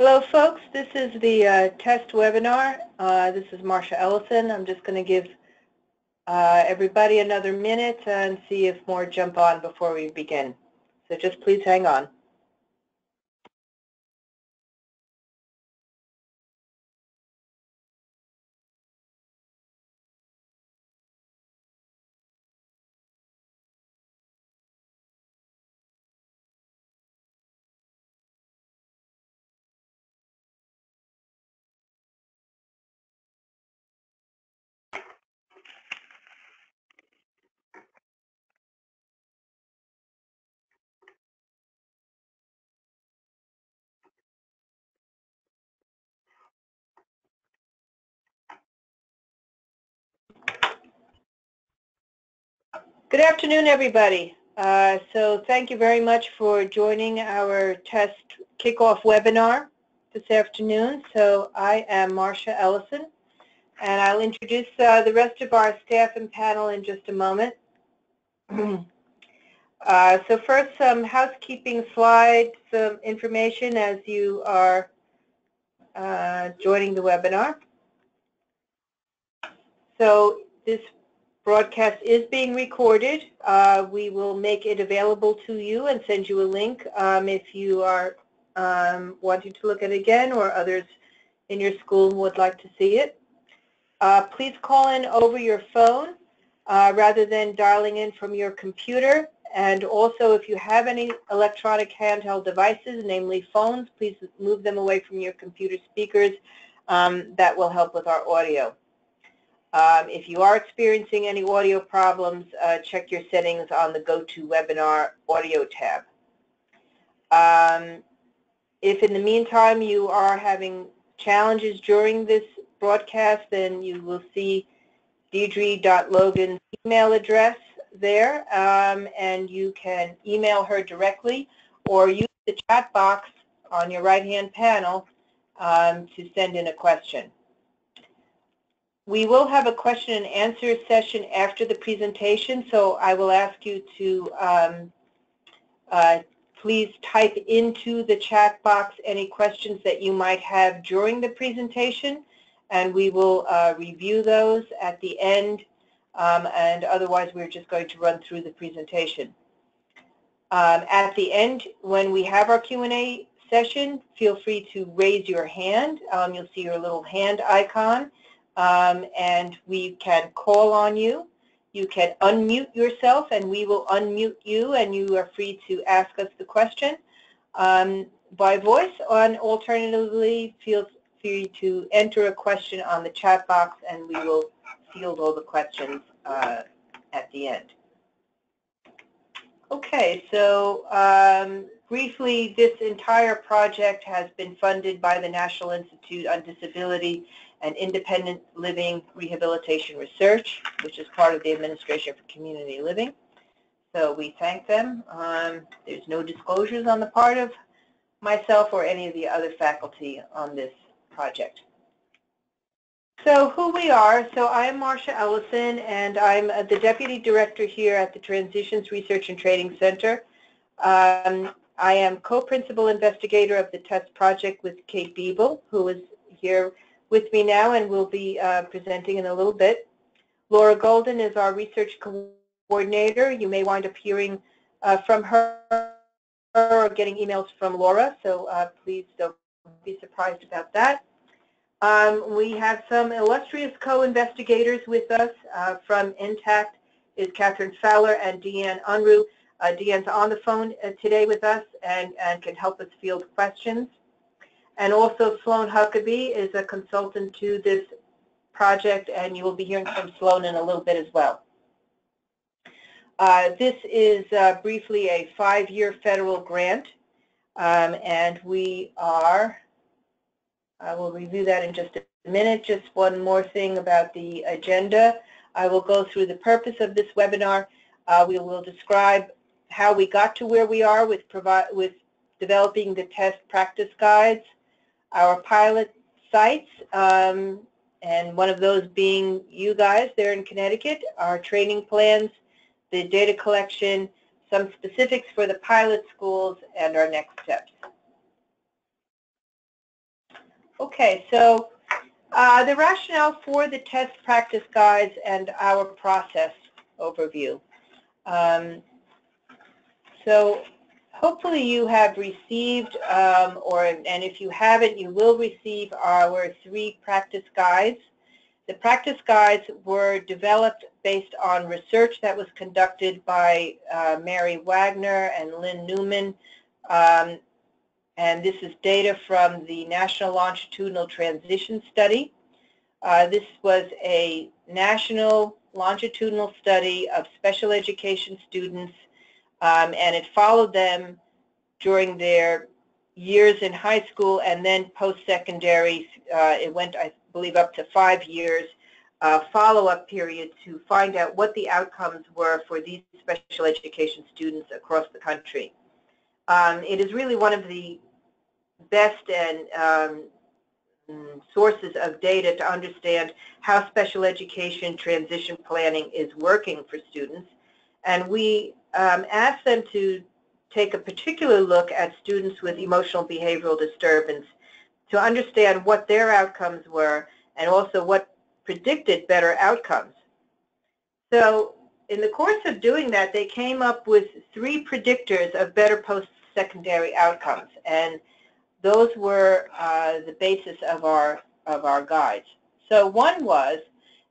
Hello, folks. This is the test webinar. This is Marcia Ellison. I'm just going to give everybody another minute and see if more jump on before we begin. So just please hang on. Good afternoon, everybody. So thank you very much for joining our test kickoff webinar this afternoon. So I am Marcia Ellison, and I'll introduce the rest of our staff and panel in just a moment. So first, some housekeeping slides, some information as you are joining the webinar. So this broadcast is being recorded. We will make it available to you and send you a link if you are wanting to look at it again, or others in your school would like to see it. Please call in over your phone rather than dialing in from your computer. And also, if you have any electronic handheld devices, namely phones, please move them away from your computer speakers. That will help with our audio. If you are experiencing any audio problems, check your settings on the GoToWebinar audio tab. If in the meantime you are having challenges during this broadcast, then you will see Deidre.Logan's email address there, and you can email her directly or use the chat box on your right-hand panel to send in a question. We will have a question and answer session after the presentation, so I will ask you to please type into the chat box any questions that you might have during the presentation, and we will review those at the end, and otherwise we're just going to run through the presentation. At the end, when we have our Q&A session, feel free to raise your hand. You'll see your little hand icon. And we can call on you. You can unmute yourself, and we will unmute you, and you are free to ask us the question by voice, and alternatively, feel free to enter a question on the chat box, and we will field all the questions at the end. Okay, so briefly, this entire project has been funded by the National Institute on Disability and Independent Living Rehabilitation Research, which is part of the Administration for Community Living. So we thank them. There's no disclosures on the part of myself or any of the other faculty on this project. So who we are, so I am Marcia Ellison, and I'm the Deputy Director here at the Transitions Research and Training Center. I am co-principal investigator of the test project with Kate Biebel, who is here with me now and will be presenting in a little bit. Laura Golden is our research coordinator. You may wind up hearing from her or getting emails from Laura, so please don't be surprised about that. We have some illustrious co-investigators with us. From Intact is Catherine Fowler and Deanne Unruh. Deanne's on the phone today with us and can help us field questions. And also Sloan Huckabee is a consultant to this project, and you will be hearing from Sloan in a little bit as well. This is briefly a 5-year federal grant, and we are, I will review that in just a minute. Just one more thing about the agenda. I will go through the purpose of this webinar. We will describe how we got to where we are with developing the test practice guides, our pilot sites, and one of those being you guys there in Connecticut, our training plans, the data collection, some specifics for the pilot schools, and our next steps. Okay, so the rationale for the test practice guides and our process overview. So hopefully you have received, and if you haven't, you will receive our 3 practice guides. The practice guides were developed based on research that was conducted by Mary Wagner and Lynn Newman, and this is data from the National Longitudinal Transition Study. This was a national longitudinal study of special education students, and it followed them during their years in high school and then post-secondary. It went, I believe, up to 5 years follow-up period to find out what the outcomes were for these special education students across the country. It is really one of the best and sources of data to understand how special education transition planning is working for students. And we asked them to take a particular look at students with emotional behavioral disturbance to understand what their outcomes were and also what predicted better outcomes. So in the course of doing that, they came up with 3 predictors of better post-secondary outcomes, and those were the basis of our guides. So one was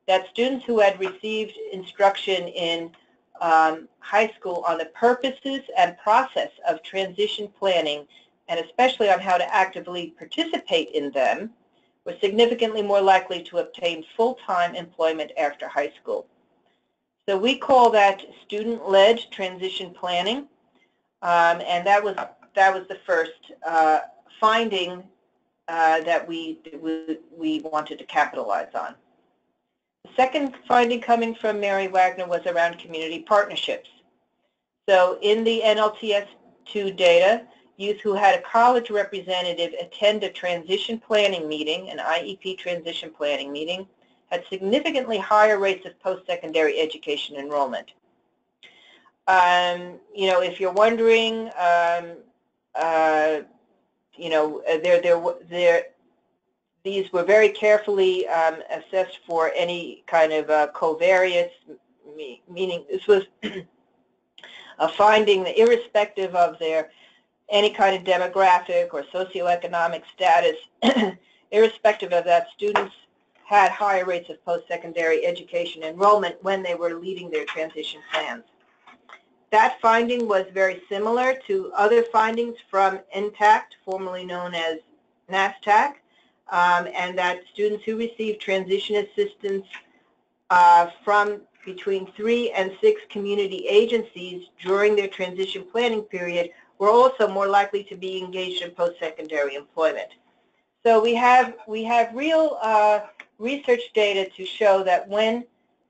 that students who had received instruction in high school on the purposes and process of transition planning, and especially on how to actively participate in them, were significantly more likely to obtain full-time employment after high school. So we call that student-led transition planning, and that was the first finding that we wanted to capitalize on. The second finding coming from Mary Wagner was around community partnerships. So in the NLTS-2 data, youth who had a college representative attend a transition planning meeting, an IEP transition planning meeting, had significantly higher rates of post-secondary education enrollment. You know, if you're wondering, you know, these were very carefully assessed for any kind of covariates, meaning this was a finding that irrespective of their any kind of demographic or socioeconomic status, irrespective of that, students had higher rates of post-secondary education enrollment when they were leading their transition plans. That finding was very similar to other findings from NTACT, formerly known as NASTAC, and that students who received transition assistance from between 3 and 6 community agencies during their transition planning period were also more likely to be engaged in post-secondary employment. So we have real research data to show that when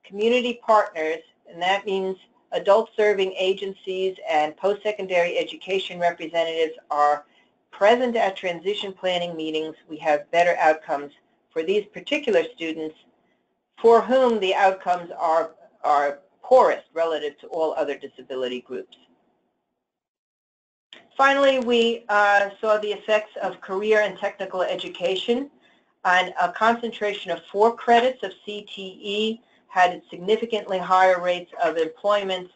community partners, and that means adult-serving agencies and post-secondary education representatives, are present at transition planning meetings, we have better outcomes for these particular students for whom the outcomes are poorest relative to all other disability groups. Finally, we saw the effects of career and technical education, and a concentration of 4 credits of CTE had significantly higher rates of employment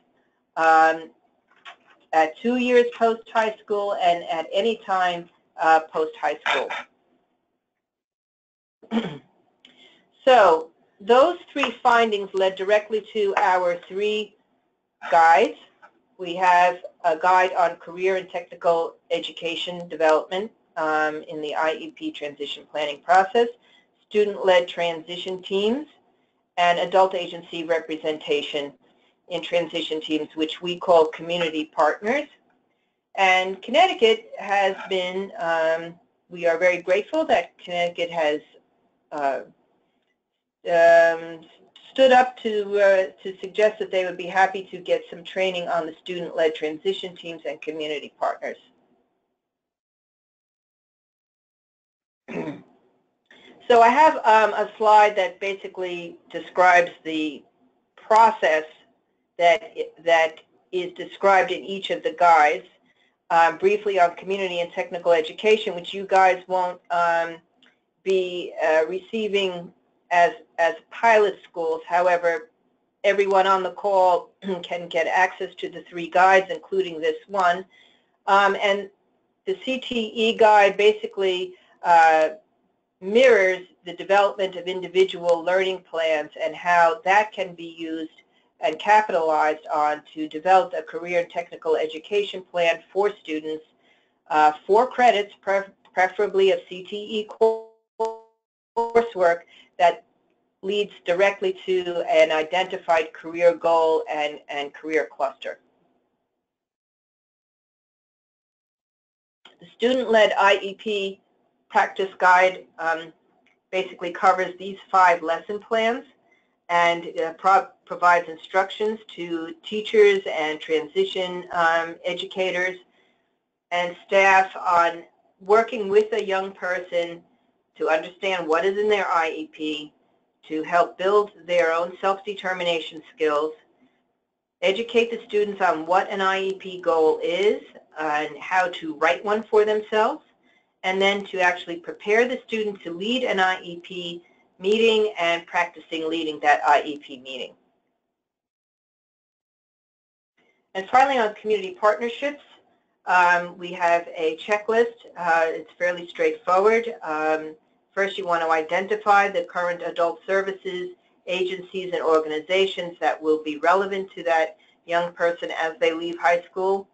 at 2 years post-high school and at any time post-high school. So those 3 findings led directly to our 3 guides. We have a guide on career and technical education development in the IEP transition planning process, student-led transition teams, and adult agency representation in transition teams, which we call community partners. And Connecticut has been, we are very grateful that Connecticut has stood up to suggest that they would be happy to get some training on the student-led transition teams and community partners. So I have a slide that basically describes the process that is described in each of the guides. Briefly on community and technical education, which you guys won't be receiving as pilot schools. However, everyone on the call can get access to the 3 guides, including this one. And the CTE guide basically mirrors the development of individual learning plans and how that can be used and capitalized on to develop a career and technical education plan for students, 4 credits, preferably of CTE coursework that leads directly to an identified career goal and career cluster. The student-led IEP practice guide basically covers these 5 lesson plans and provides instructions to teachers and transition educators and staff on working with a young person to understand what is in their IEP, to help build their own self-determination skills, educate the students on what an IEP goal is and how to write one for themselves, and then to actually prepare the student to lead an IEP meeting and practicing leading that IEP meeting. And finally, on community partnerships, we have a checklist. It's fairly straightforward. First, you want to identify the current adult services, agencies, and organizations that will be relevant to that young person as they leave high school.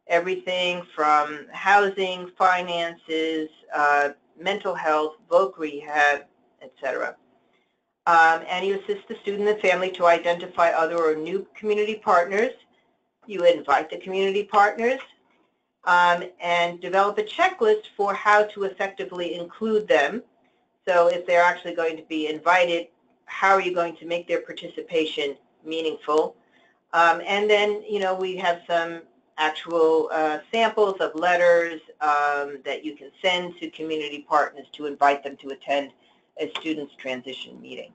Everything from housing, finances, mental health, voc rehab, etc. And you assist the student and family to identify other or new community partners. You invite the community partners and develop a checklist for how to effectively include them. So if they're actually going to be invited, how are you going to make their participation meaningful? And then, we have some actual samples of letters that you can send to community partners to invite them to attend a student's transition meeting.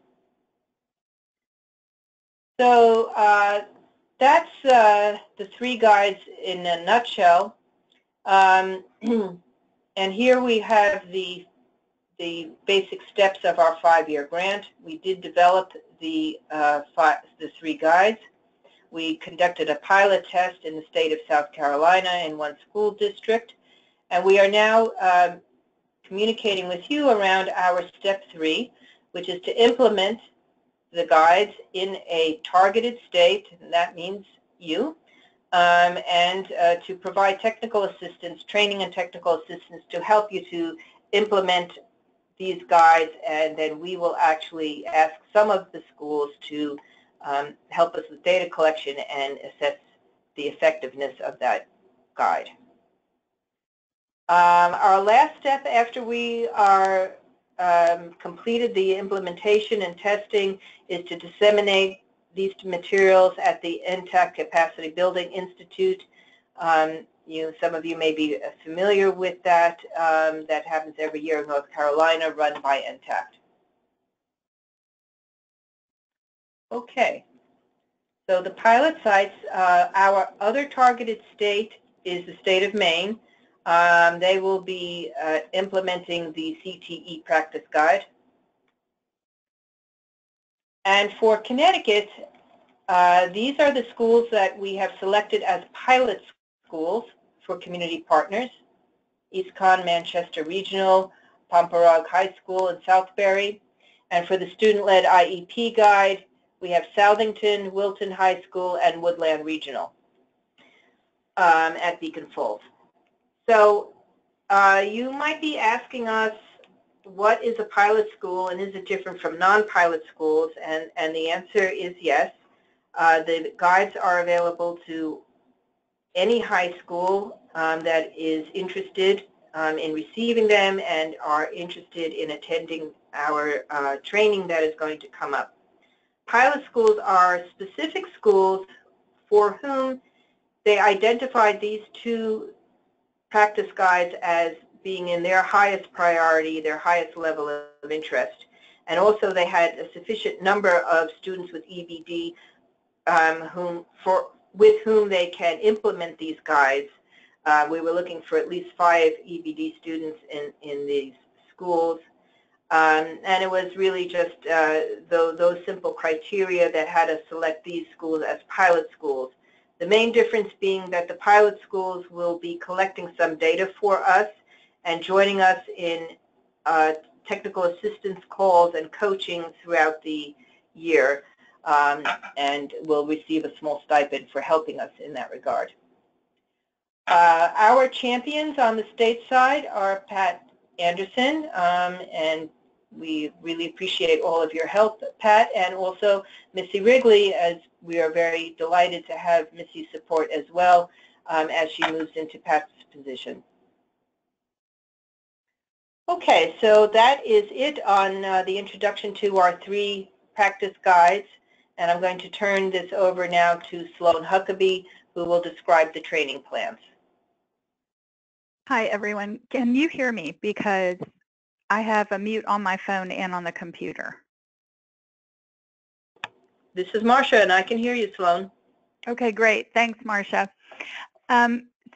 So that's the 3 guides in a nutshell. And here we have the basic steps of our 5-year grant. We did develop the 3 guides. We conducted a pilot test in the state of South Carolina in 1 school district, and we are now communicating with you around our step 3, which is to implement the guides in a targeted state, and that means you, and to provide technical assistance, training and technical assistance to help you to implement these guides, and then we will actually ask some of the schools to help us with data collection and assess the effectiveness of that guide. Our last step after we are completed the implementation and testing is to disseminate these materials at the NTAC Capacity Building Institute. Some of you may be familiar with that. That happens every year in North Carolina, run by NTAC. Okay, so the pilot sites, our other targeted state is the state of Maine. They will be implementing the CTE practice guide. And for Connecticut, these are the schools that we have selected as pilot schools for community partners: East Con, Manchester Regional, Pomperaug High School, and Southbury. And for the student-led IEP guide, we have Southington, Wilton High School, and Woodland Regional at Beacon Falls. So you might be asking us, what is a pilot school and is it different from non-pilot schools? And the answer is yes. The guides are available to any high school that is interested in receiving them and are interested in attending our training that is going to come up. Pilot schools are specific schools for whom they identified these 2 practice guides as being in their highest priority, their highest level of interest. And also they had a sufficient number of students with EBD with whom they can implement these guides. We were looking for at least 5 EBD students in these schools. And it was really just those simple criteria that had us select these schools as pilot schools. The main difference being that the pilot schools will be collecting some data for us and joining us in technical assistance calls and coaching throughout the year, and will receive a small stipend for helping us in that regard. Our champions on the state side are Pat Anderson, and we really appreciate all of your help, Pat, and also Missy Wrigley, as we are very delighted to have Missy's support as well as she moves into Pat's position. Okay, so that is it on the introduction to our 3 practice guides, and I'm going to turn this over now to Sloan Huckabee, who will describe the training plans. Hi, everyone. Can you hear me? Because I have a mute on my phone and on the computer. This is Marcia, and I can hear you, Sloan. Okay, great. Thanks, Marcia.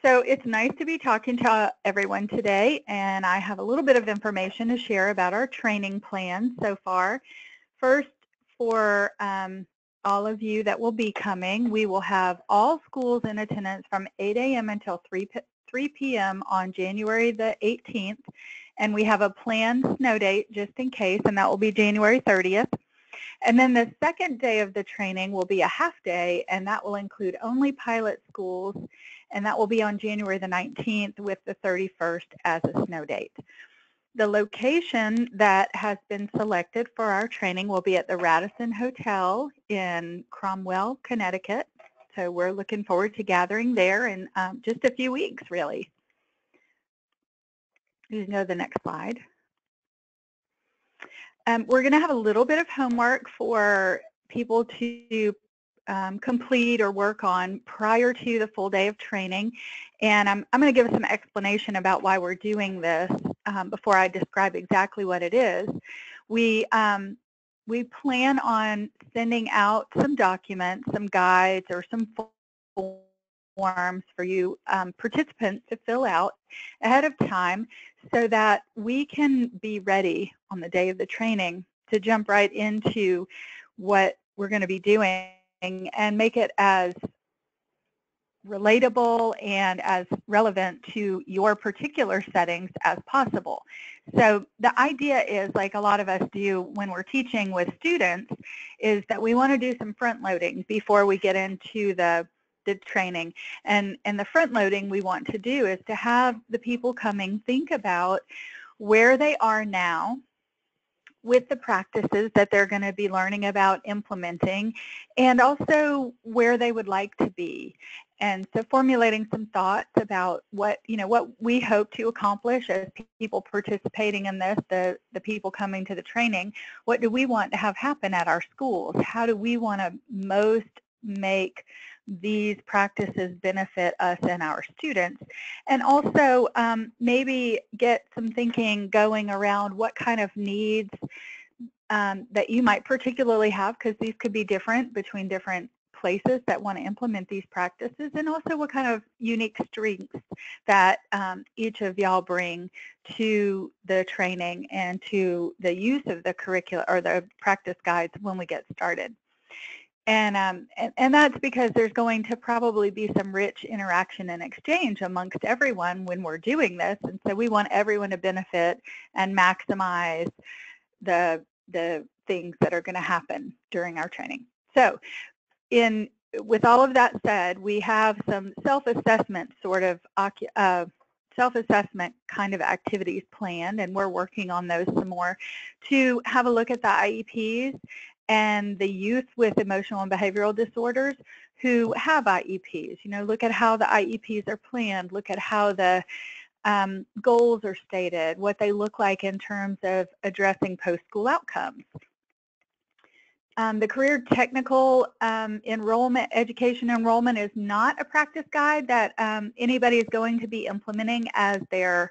So it's nice to be talking to everyone today, and I have a little bit of information to share about our training plans so far. First, for all of you that will be coming, we will have all schools in attendance from 8 a.m. until 3 p.m. on January the 18th, and we have a planned snow date just in case, and that will be January 30th. And then the second day of the training will be a half day, and that will include only pilot schools, and that will be on January the 19th with the 31st as a snow date. The location that has been selected for our training will be at the Radisson Hotel in Cromwell, Connecticut. So we're looking forward to gathering there in just a few weeks, really. You can go to the next slide. We're going to have a little bit of homework for people to complete or work on prior to the full day of training. And I'm going to give some explanation about why we're doing this before I describe exactly what it is. We plan on sending out some documents, some guides, or some forms for you participants to fill out ahead of time so that we can be ready on the day of the training to jump right into what we're going to be doing and make it as relatable and as relevant to your particular settings as possible. So the idea is, like a lot of us do when we're teaching with students, is that we want to do some front loading before we get into the training. And the front loading we want to do is to have the people coming think about where they are now with the practices that they're going to be learning about implementing, and also where they would like to be. And so formulating some thoughts about what we hope to accomplish as people participating in this, the people coming to the training. What do we want to have happen at our schools? How do we want to most make these practices benefit us and our students? And also maybe get some thinking going around what kind of needs that you might particularly have, because these could be different between different places that want to implement these practices, and also what kind of unique strengths that each of y'all bring to the training and to the use of the curricula or the practice guides when we get started. And that's because there's going to probably be some rich interaction and exchange amongst everyone when we're doing this, and so we want everyone to benefit and maximize the things that are going to happen during our training. So with all of that said, we have some self-assessment self-assessment kind of activities planned, and we're working on those some more to have a look at the IEPs and the youth with emotional and behavioral disorders who have IEPs. Look at how the IEPs are planned, look at how the goals are stated, what they look like in terms of addressing post-school outcomes. The career technical education enrollment is not a practice guide that anybody is going to be implementing as their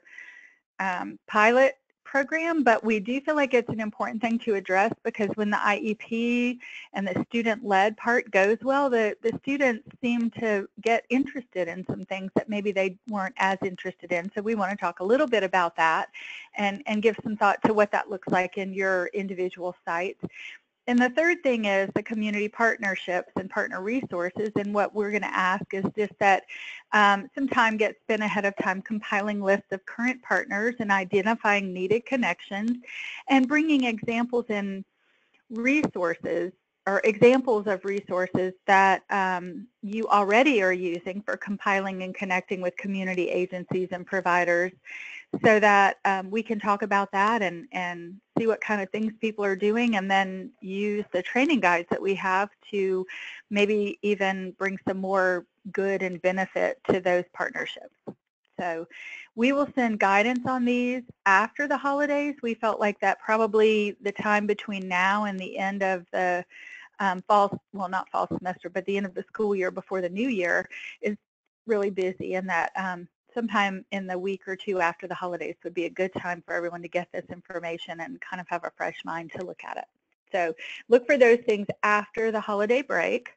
pilot program, but we do feel like it's an important thing to address because when the IEP and the student-led part goes well, the students seem to get interested in some things that maybe they weren't as interested in. So we want to talk a little bit about that and give some thought to what that looks like in your individual sites. And the third thing is the community partnerships and partner resources. And what we're going to ask is just that some time gets spent ahead of time compiling lists of current partners and identifying needed connections and bringing examples and resources or examples of resources that you already are using for compiling and connecting with community agencies and providers so that we can talk about that and see what kind of things people are doing and then use the training guides that we have to maybe even bring some more good and benefit to those partnerships. So we will send guidance on these after the holidays. We felt like that probably the time between now and the end of the fall, well, not fall semester, but the end of the school year before the new year is really busy, and that sometime in the week or two after the holidays would be a good time for everyone to get this information and kind of have a fresh mind to look at it. So look for those things after the holiday break.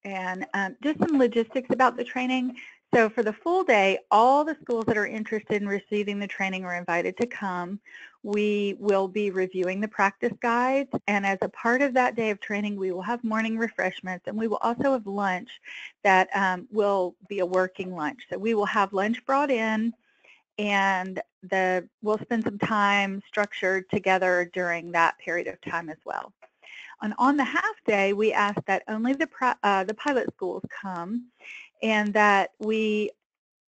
And just some logistics about the training. So for the full day, all the schools that are interested in receiving the training are invited to come. We will be reviewing the practice guides, and as a part of that day of training, we will have morning refreshments, and we will also have lunch that will be a working lunch. So we will have lunch brought in, and we'll spend some time structured together during that period of time as well. And on the half day, we ask that only the pilot schools come and that we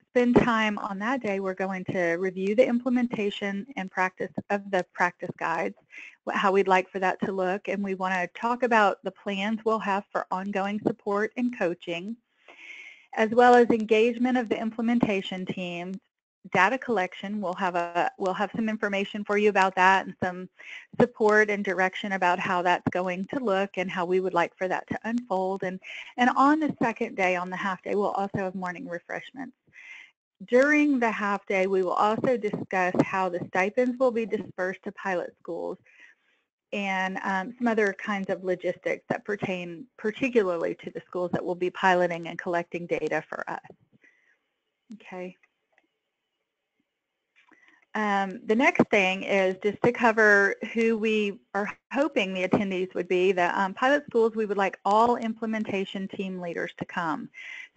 spend time on that day. We're going to review the implementation and practice of the practice guides, how we'd like for that to look, and we want to talk about the plans we'll have for ongoing support and coaching, as well as engagement of the implementation teams. Data collection, we'll have some information for you about that and some support and direction about how that's going to look and how we would like for that to unfold. And on the second day, on the half day, we'll also have morning refreshments. During the half day, we will also discuss how the stipends will be dispersed to pilot schools and some other kinds of logistics that pertain particularly to the schools that will be piloting and collecting data for us. Okay. The next thing is just to cover who we are hoping the attendees would be. The pilot schools, we would like all implementation team leaders to come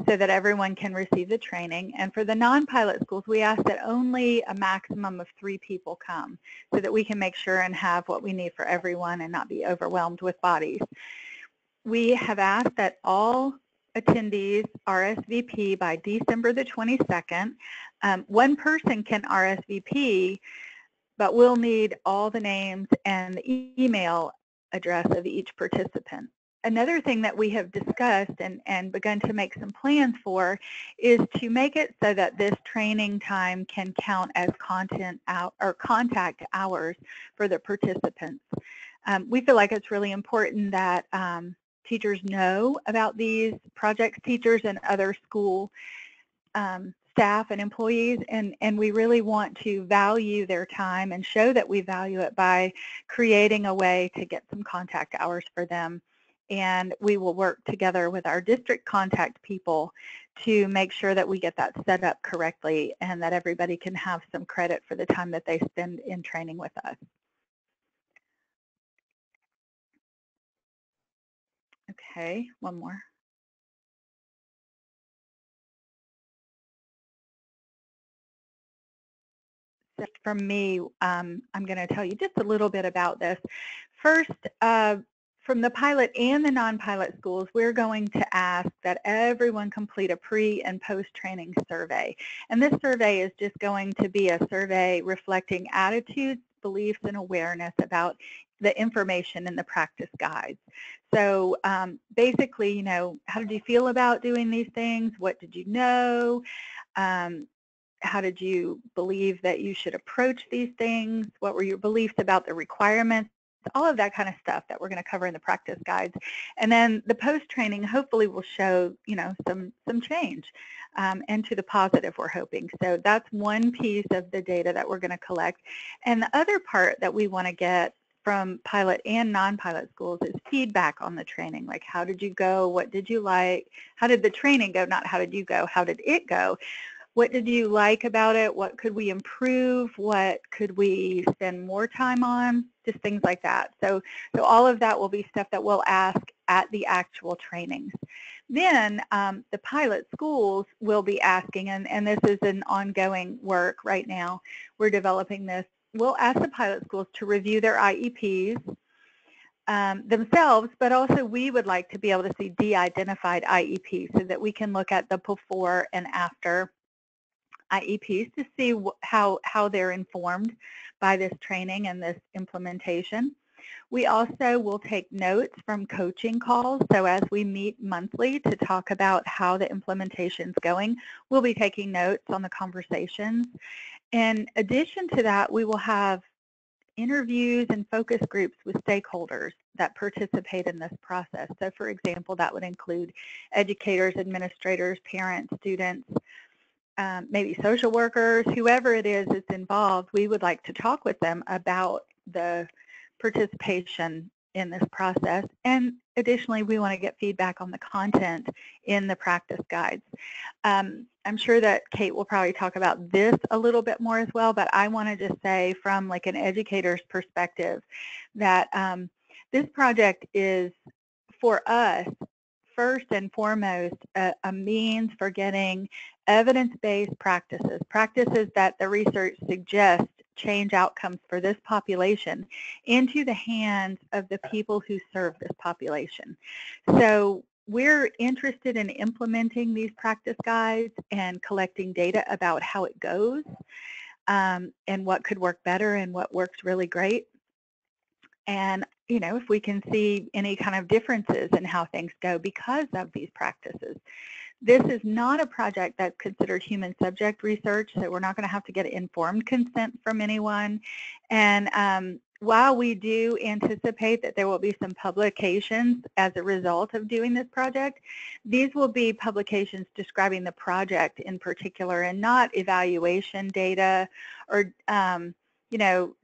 so that everyone can receive the training. And for the non-pilot schools, we ask that only a maximum of 3 people come so that we can make sure and have what we need for everyone and not be overwhelmed with bodies. We have asked that all attendees RSVP by December the 22nd. One person can RSVP, but we'll need all the names and the email address of each participant. Another thing that we have discussed and begun to make some plans for is to make it so that this training time can count as content out or contact hours for the participants. We feel like it's really important that teachers know about these projects, teachers and other school staff and employees, and we really want to value their time and show that we value it by creating a way to get some contact hours for them. And we will work together with our district contact people to make sure that we get that set up correctly and that everybody can have some credit for the time that they spend in training with us. Okay, one more. From me, I'm going to tell you just a little bit about this. First, from the pilot and the non-pilot schools, we're going to ask that everyone complete a pre- and post-training survey. And this survey is just going to be a survey reflecting attitudes, beliefs, and awareness about the information in the practice guides. So basically, you know, how did you feel about doing these things? What did you know? How did you believe that you should approach these things? What were your beliefs about the requirements all of that kind of stuff that we're going to cover in the practice guides. And then the post-training hopefully will show, some change and to the positive, we're hoping. So that's one piece of the data that we're going to collect. And the other part that we want to get from pilot and non-pilot schools is feedback on the training, like how did you go, what did you like, how did the training go, not how did you go, how did it go, what did you like about it, what could we improve, what could we spend more time on, just things like that. So all of that will be stuff that we'll ask at the actual trainings. Then the pilot schools will be asking, and this is an ongoing work right now, we're developing this. We'll ask the pilot schools to review their IEPs themselves, but also we would like to be able to see de-identified IEPs so that we can look at the before and after IEPs to see how they're informed by this training and this implementation. We also will take notes from coaching calls. So as we meet monthly to talk about how the implementation is going, we'll be taking notes on the conversations. In addition to that, we will have interviews and focus groups with stakeholders that participate in this process. So for example, that would include educators, administrators, parents, students, maybe social workers, whoever it is that's involved. We would like to talk with them about the participation in this process. And additionally, we want to get feedback on the content in the practice guides. I'm sure that Kate will probably talk about this a little bit more as well, but I want to just say from like an educator's perspective that this project is, for us, first and foremost, a means for getting evidence-based practices that the research suggests change outcomes for this population into the hands of the people who serve this population. So we're interested in implementing these practice guides and collecting data about how it goes and what could work better and what works really great. And, if we can see any kind of differences in how things go because of these practices. This is not a project that's considered human subject research, so we're not going to have to get informed consent from anyone. And while we do anticipate that there will be some publications as a result of doing this project, these will be publications describing the project in particular and not evaluation data or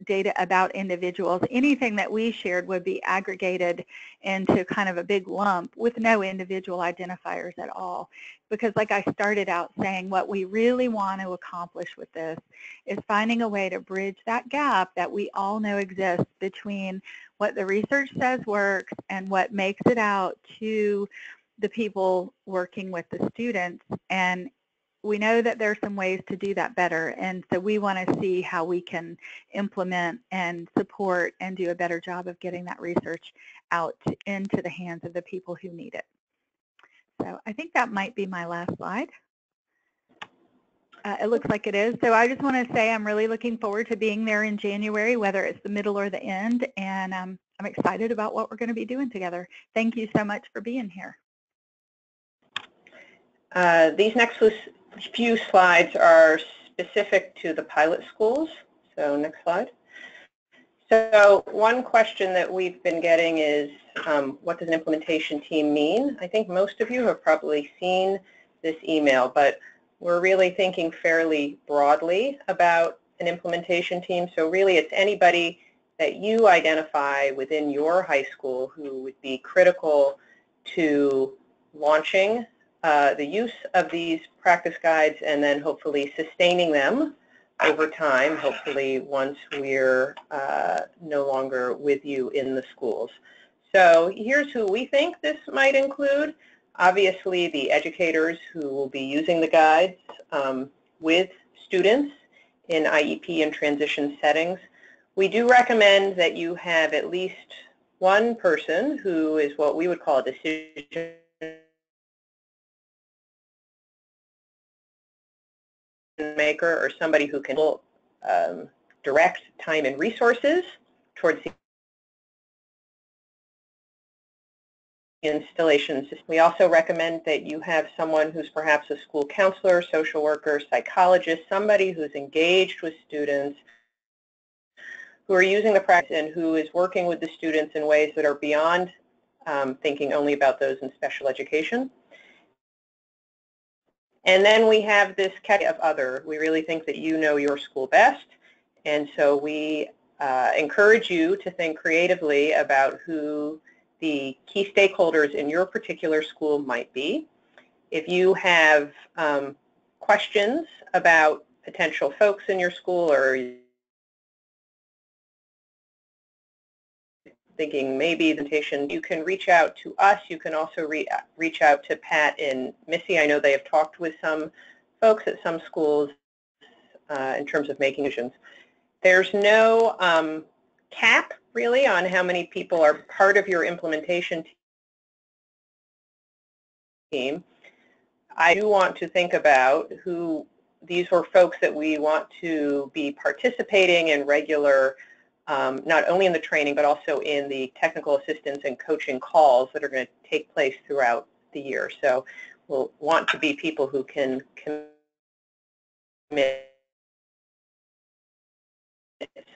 data about individuals. Anything that we shared would be aggregated into kind of a big lump with no individual identifiers at all. Because like I started out saying, what we really want to accomplish with this is finding a way to bridge that gap that we all know exists between what the research says works and what makes it out to the people working with the students. And we know that there are some ways to do that better, and so we want to see how we can implement and support and do a better job of getting that research out into the hands of the people who need it. So I think that might be my last slide. It looks like it is. So I just want to say I'm really looking forward to being there in January, whether it's the middle or the end, and I'm excited about what we're going to be doing together. Thank you so much for being here. These next few slides are specific to the pilot schools. So next slide. So one question that we've been getting is, what does an implementation team mean? I think most of you have probably seen this email, but we're really thinking fairly broadly about an implementation team. So really it's anybody that you identify within your high school who would be critical to launching the use of these practice guides and then hopefully sustaining them over time, hopefully once we're no longer with you in the schools. So here's who we think this might include. Obviously the educators who will be using the guides with students in IEP and transition settings. We do recommend that you have at least one person who is what we would call a decision maker or somebody who can direct time and resources towards the installations. We also recommend that you have someone who's perhaps a school counselor, social worker, psychologist, somebody who's engaged with students, who are using the practice and who is working with the students in ways that are beyond thinking only about those in special education. And then we have this category of other. We really think that you know your school best, and so we encourage you to think creatively about who the key stakeholders in your particular school might be. If you have questions about potential folks in your school, or thinking maybe the presentation, you can reach out to us. You can also reach out to Pat and Missy. I know they have talked with some folks at some schools in terms of making decisions. There's no cap, really, on how many people are part of your implementation team. I do want to think about who these were folks that we want to be participating in regular, not only in the training, but also in the technical assistance and coaching calls that are going to take place throughout the year. So we'll want to be people who can commit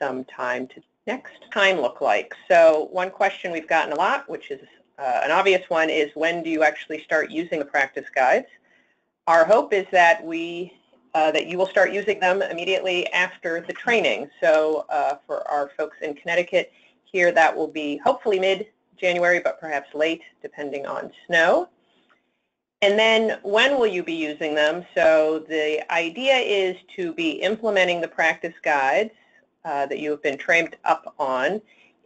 some time to next time look like. So one question we've gotten a lot, which is an obvious one, is when do you actually start using the practice guides? Our hope is that that you will start using them immediately after the training. So for our folks in Connecticut here, that will be hopefully mid-January, but perhaps late, depending on snow. And then when will you be using them? So the idea is to be implementing the practice guides that you have been trained up on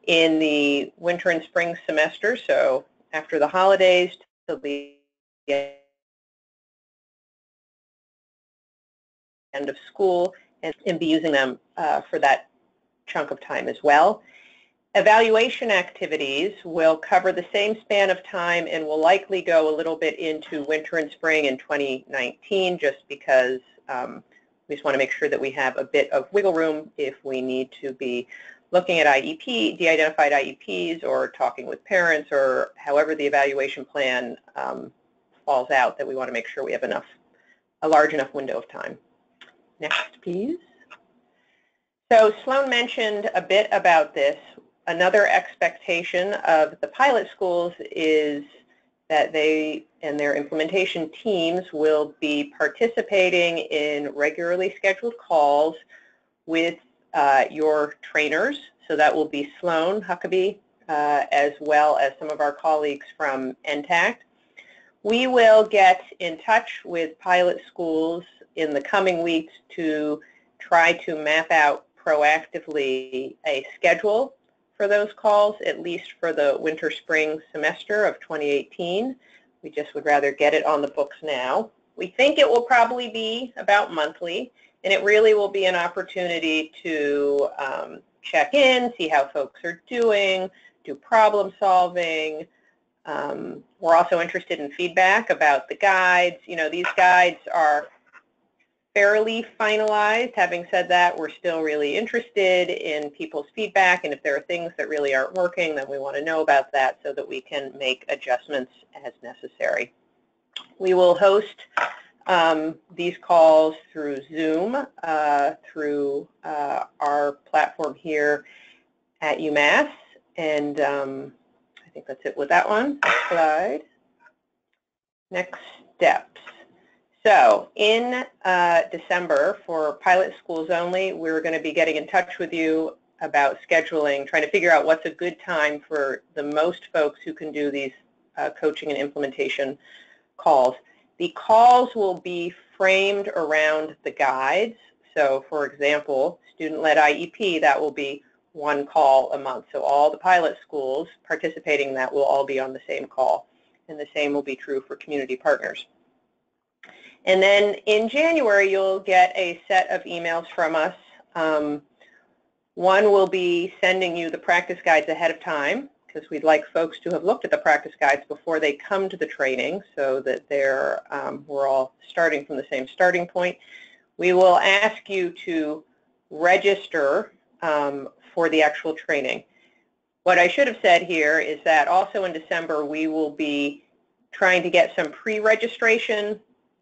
in the winter and spring semester, so after the holidays till the end of school, and be using them for that chunk of time as well. Evaluation activities will cover the same span of time and will likely go a little bit into winter and spring in 2019, just because we just want to make sure that we have a bit of wiggle room if we need to be looking at IEP, de-identified IEPs, or talking with parents, or however the evaluation plan falls out, that we want to make sure we have a large enough window of time. Next, please. So Sloan mentioned a bit about this. Another expectation of the pilot schools is that they and their implementation teams will be participating in regularly scheduled calls with your trainers. So that will be Sloan Huckabee, as well as some of our colleagues from NTACT. We will get in touch with pilot schools in the coming weeks to try to map out proactively a schedule for those calls, at least for the winter-spring semester of 2018. We just would rather get it on the books now. We think it will probably be about monthly, and it really will be an opportunity to check in, see how folks are doing, do problem solving. We're also interested in feedback about the guides. You know, these guides are fairly finalized. Having said that, we're still really interested in people's feedback, and if there are things that really aren't working, then we want to know about that so that we can make adjustments as necessary. We will host these calls through Zoom, through our platform here at UMass, and I think that's it with that one. Next slide. Next steps. So in December, for pilot schools only, we're going to be getting in touch with you about scheduling, trying to figure out what's a good time for the most folks who can do these coaching and implementation calls. The calls will be framed around the guides. So for example, student-led IEP, that will be one call a month. So all the pilot schools participating in that will all be on the same call. And the same will be true for community partners. And then in January, you'll get a set of emails from us. One will be sending you the practice guides ahead of time, because we'd like folks to have looked at the practice guides before they come to the training, so that we're all starting from the same starting point. We will ask you to register for the actual training. What I should have said here is that also in December, we will be trying to get some pre-registration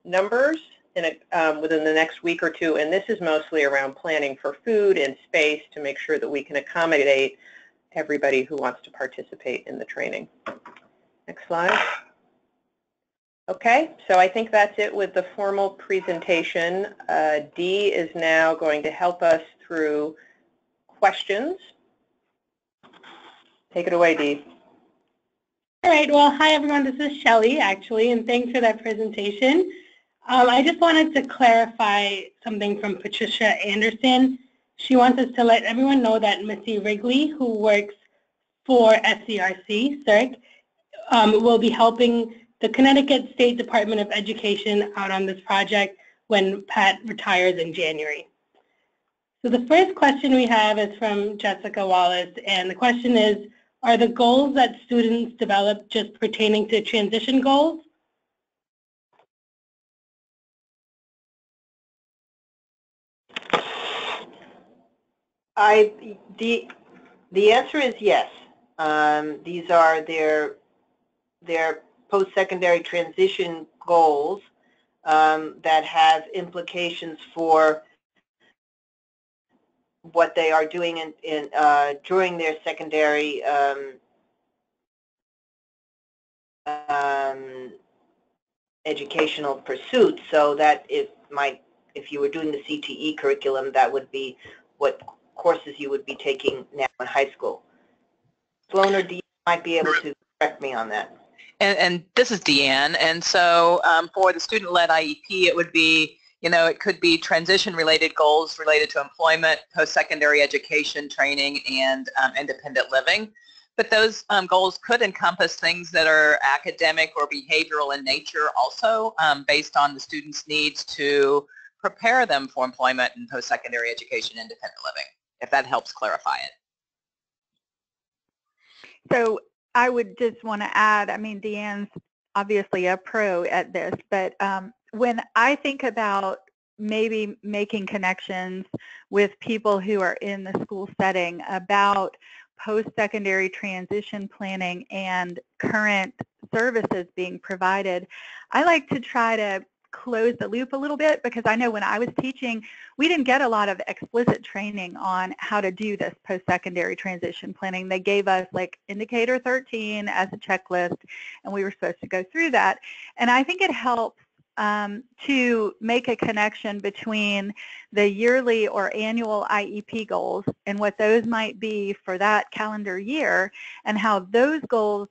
numbers within the next week or two, and this is mostly around planning for food and space to make sure that we can accommodate everybody who wants to participate in the training. Next slide. Okay, so I think that's it with the formal presentation. Dee is now going to help us through questions. Take it away, Dee. All right, well, hi everyone, this is Shelley actually, and thanks for that presentation. I just wanted to clarify something from Patricia Anderson. She wants us to let everyone know that Missy Wrigley, who works for SCRC, CERC, will be helping the Connecticut State Department of Education out on this project when Pat retires in January. So the first question we have is from Jessica Wallace, and the question is, are the goals that students develop just pertaining to transition goals? The answer is yes. These are their post-secondary transition goals that have implications for what they are doing during their secondary educational pursuits. So that if you were doing the CTE curriculum, that would be what courses you would be taking now in high school. Sloan or Dee might be able to correct me on that. And this is Deanne, and so for the student-led IEP, it would be, it could be transition-related goals related to employment, post-secondary education, training, and independent living. But those goals could encompass things that are academic or behavioral in nature also, based on the student's needs to prepare them for employment and post-secondary education, independent living, if that helps clarify it. So I would just want to add, I mean, Deanne's obviously a pro at this, but when I think about maybe making connections with people who are in the school setting about post-secondary transition planning and current services being provided, I like to try to close the loop a little bit, because I know when I was teaching, we didn't get a lot of explicit training on how to do this post-secondary transition planning. They gave us like indicator 13 as a checklist, and we were supposed to go through that. And I think it helps to make a connection between the yearly or annual IEP goals and what those might be for that calendar year, and how those goals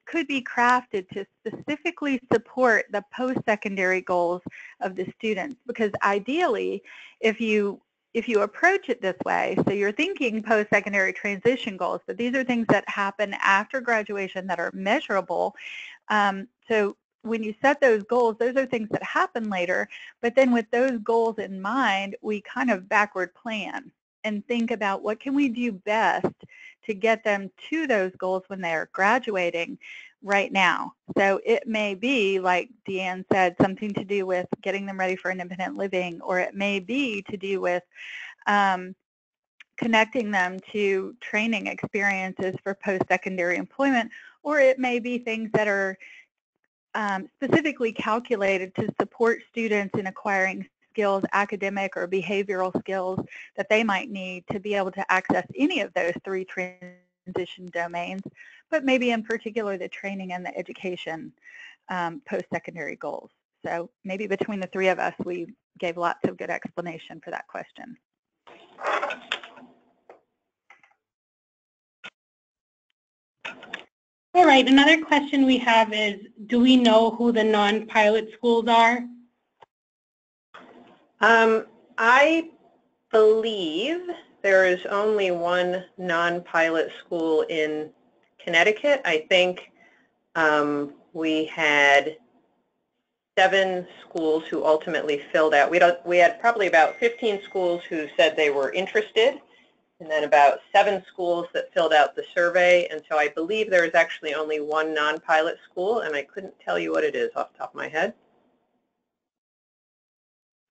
could be crafted to specifically support the post-secondary goals of the students. Because ideally, if you approach it this way, so you're thinking post-secondary transition goals, but these are things that happen after graduation that are measurable. So when you set those goals, those are things that happen later, but then with those goals in mind, we kind of backward plan and think about what can we do best to get them to those goals when they are graduating right now. So it may be, like Deanne said, something to do with getting them ready for independent living, or it may be to do with connecting them to training experiences for post-secondary employment, or it may be things that are specifically calculated to support students in acquiring skills, academic or behavioral skills that they might need to be able to access any of those three transition domains, but maybe in particular the training and the education post-secondary goals. So maybe between the three of us, we gave lots of good explanation for that question. All right, another question we have is, do we know who the non-pilot schools are? I believe there is only one non-pilot school in Connecticut. I think we had 7 schools who ultimately filled out. We had probably about 15 schools who said they were interested, and then about 7 schools that filled out the survey. And so I believe there is actually only one non-pilot school, and I couldn't tell you what it is off the top of my head.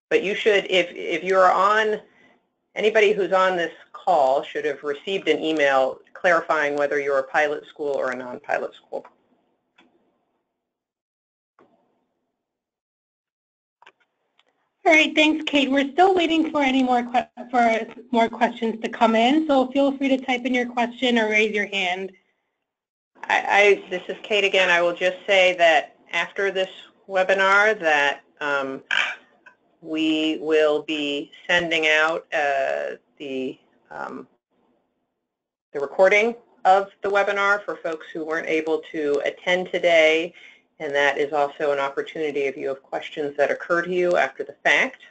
But you should, if you're on, anybody who's on this call should have received an email clarifying whether you're a pilot school or a non-pilot school. All right, thanks, Kate. We're still waiting for any more questions to come in, so feel free to type in your question or raise your hand. This is Kate again. I will just say that after this webinar that we will be sending out the recording of the webinar for folks who weren't able to attend today, and that is also an opportunity if you have questions that occur to you after the fact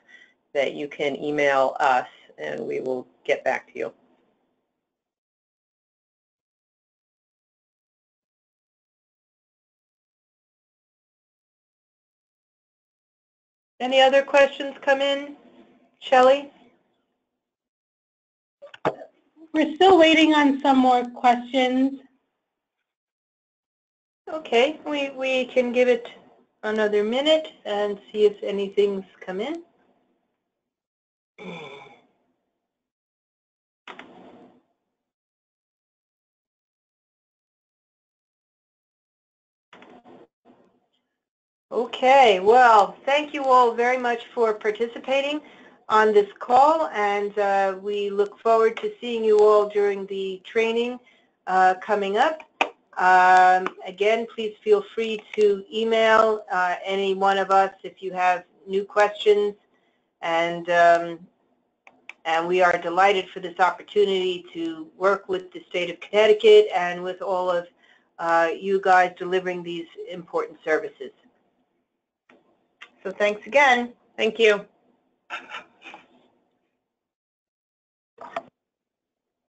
that you can email us and we will get back to you. Any other questions come in, Shelley? We're still waiting on some more questions. Okay, we can give it another minute and see if anything's come in. Okay, well, thank you all very much for participating on this call, and we look forward to seeing you all during the training coming up. Again, please feel free to email any one of us if you have new questions, and we are delighted for this opportunity to work with the state of Connecticut and with all of you guys delivering these important services. So thanks again. Thank you.